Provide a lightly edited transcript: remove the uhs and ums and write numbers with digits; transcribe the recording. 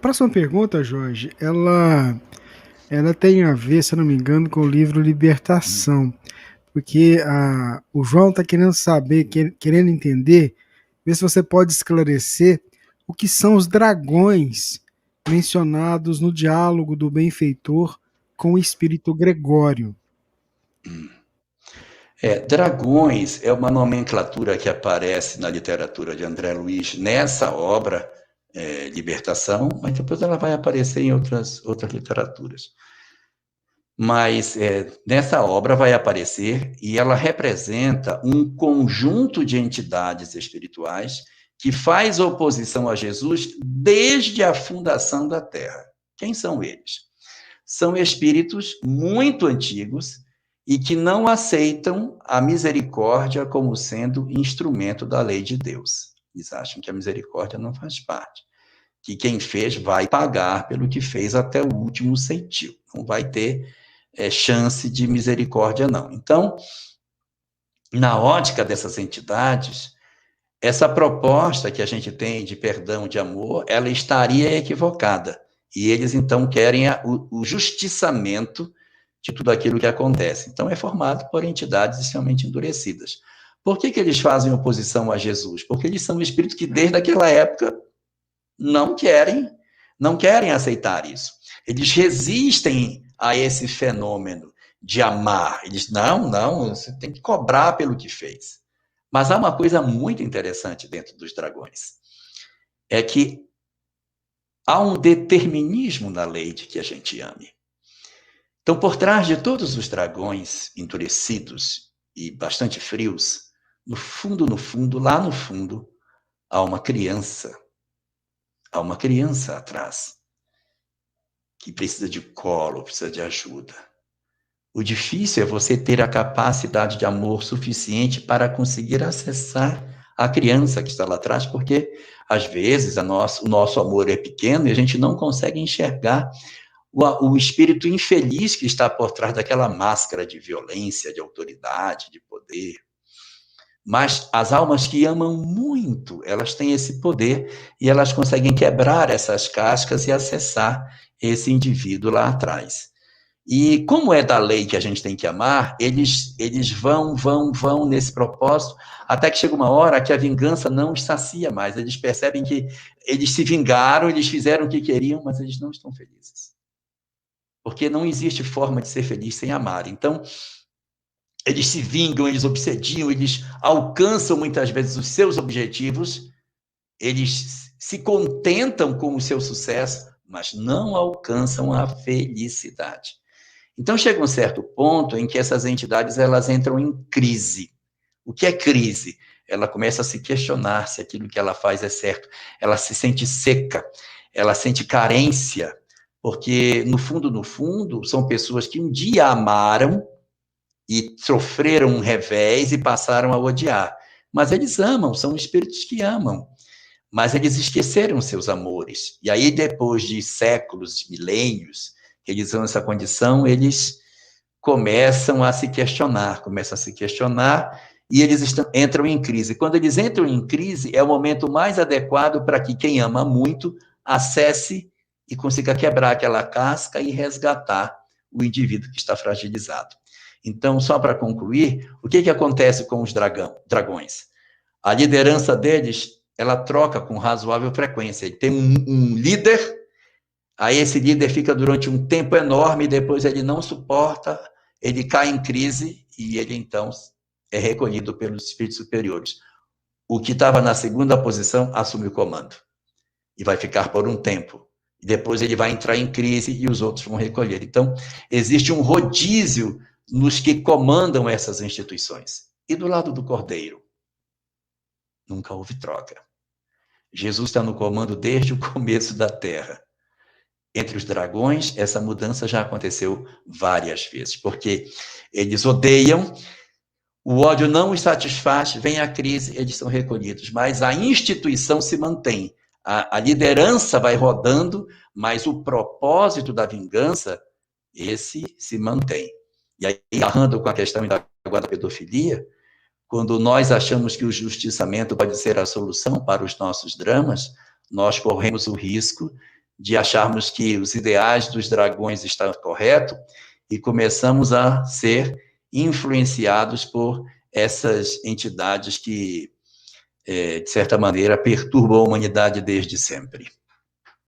próxima pergunta, Jorge, ela tem a ver, se eu não me engano, com o livro Libertação, porque o João está querendo saber, querendo entender, ver se você pode esclarecer o que são os dragões mencionados no diálogo do benfeitor com o espírito Gregório. Dragões é uma nomenclatura que aparece na literatura de André Luiz nessa obra, Libertação, mas depois ela vai aparecer em outras literaturas. Mas nessa obra vai aparecer e ela representa um conjunto de entidades espirituais que faz oposição a Jesus desde a fundação da Terra. Quem são eles? São espíritos muito antigos e que não aceitam a misericórdia como sendo instrumento da lei de Deus. Eles acham que a misericórdia não faz parte, que quem fez vai pagar pelo que fez até o último centavo, não vai ter chance de misericórdia, não. Então, na ótica dessas entidades, essa proposta que a gente tem de perdão, de amor, ela estaria equivocada. E eles, então, querem o justiçamento de tudo aquilo que acontece. Então, é formado por entidades extremamente endurecidas. Por que eles fazem oposição a Jesus? Porque eles são espíritos que, desde aquela época, não querem aceitar isso. Eles resistem a esse fenômeno de amar. Eles, não, você tem que cobrar pelo que fez. Mas há uma coisa muito interessante dentro dos dragões. É que há um determinismo na lei de que a gente ame. Então, por trás de todos os dragões endurecidos e bastante frios, no fundo, lá no fundo, há uma criança. Há uma criança atrás que precisa de colo, precisa de ajuda. O difícil é você ter a capacidade de amor suficiente para conseguir acessar a criança que está lá atrás, porque, às vezes, o nosso amor é pequeno e a gente não consegue enxergar o espírito infeliz que está por trás daquela máscara de violência, de autoridade, de poder. Mas as almas que amam muito, elas têm esse poder e elas conseguem quebrar essas cascas e acessar esse indivíduo lá atrás. E como é da lei que a gente tem que amar, eles vão nesse propósito, até que chega uma hora que a vingança não os sacia mais. Eles percebem que eles se vingaram, eles fizeram o que queriam, mas eles não estão felizes. Porque não existe forma de ser feliz sem amar. Então, eles se vingam, eles obsediam, eles alcançam muitas vezes os seus objetivos, eles se contentam com o seu sucesso, mas não alcançam a felicidade. Então, chega um certo ponto em que essas entidades elas entram em crise. O que é crise? Ela começa a se questionar se aquilo que ela faz é certo. Ela se sente seca, ela sente carência, porque, no fundo, são pessoas que um dia amaram e sofreram um revés e passaram a odiar. Mas eles amam, são espíritos que amam. Mas eles esqueceram seus amores. E aí, depois de séculos, milênios, que eles estão nessa condição, eles começam a se questionar, e eles entram em crise. Quando eles entram em crise, é o momento mais adequado para que quem ama muito acesse e consiga quebrar aquela casca e resgatar o indivíduo que está fragilizado. Então, só para concluir, o que acontece com os dragões? A liderança deles, ela troca com razoável frequência. Ele tem um líder, aí esse líder fica durante um tempo enorme, depois ele não suporta, ele cai em crise e ele, então, é recolhido pelos espíritos superiores. O que estava na segunda posição assume o comando e vai ficar por um tempo. Depois ele vai entrar em crise e os outros vão recolher. Então, existe um rodízio nos que comandam essas instituições. E do lado do Cordeiro? Nunca houve troca. Jesus está no comando desde o começo da Terra. Entre os dragões, essa mudança já aconteceu várias vezes, porque eles odeiam, o ódio não os satisfaz, vem a crise, eles são recolhidos, mas a instituição se mantém, a liderança vai rodando, mas o propósito da vingança, esse se mantém. E aí, agarrando com a questão da pedofilia, quando nós achamos que o justiçamento pode ser a solução para os nossos dramas, nós corremos o risco de acharmos que os ideais dos dragões estão corretos e começamos a ser influenciados por essas entidades que, de certa maneira, perturbam a humanidade desde sempre.